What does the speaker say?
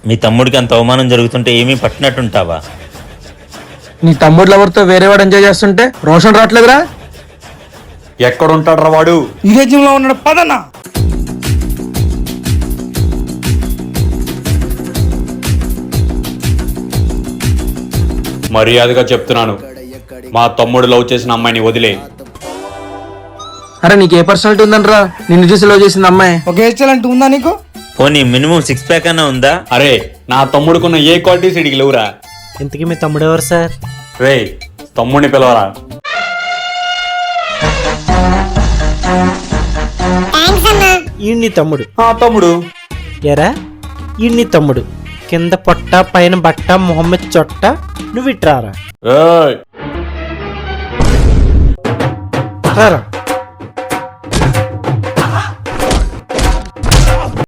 మీ తమ్ముడికి అంత అవమానం జరుగుతుంటే ఏమీ పట్టినట్టుంటావా? నీ తమ్ముడు ఎవరితో వేరేవాడు ఎంజాయ్ చేస్తుంటే రోషన్ రావట్లేదురా? ఎక్కడుంటాడు రా వాడు? ఇదే జిమ్ లో ఉన్నాడు, పదన్నా. మర్యాదగా చెప్తున్నాను, మా తమ్ముడు లవ్ చేసిన అమ్మాయిని వదిలే. అరే నీకు ఏ పర్సనాలిటీ ఉందనరా నిన్ను చూసి లవ్ చేసింది అమ్మాయి? ఒక హెయిర్ స్టైల్ అంటూ ఉందా నీకు? పోనీ మినిమం 6 ప్యాక్ అన్నా ఉందా? అరే నా తమ్ముడుకున్న ఏ క్వాలిటీస్ ఇడికి లేవురా. ఇంతకీ మీ తమ్ముడు ఎవరు సార్? రే తమ్ముడిని పిలవరా. ఈయన్ని తమ్ముడు. తమ్ముడు ఎరా ఈయన్ని తమ్ముడు, కింద పొట్ట పైన బట్ట మొహమ్మద్ చొట్ట, నువ్వు ఇట్రారా. ఏయ్ రారా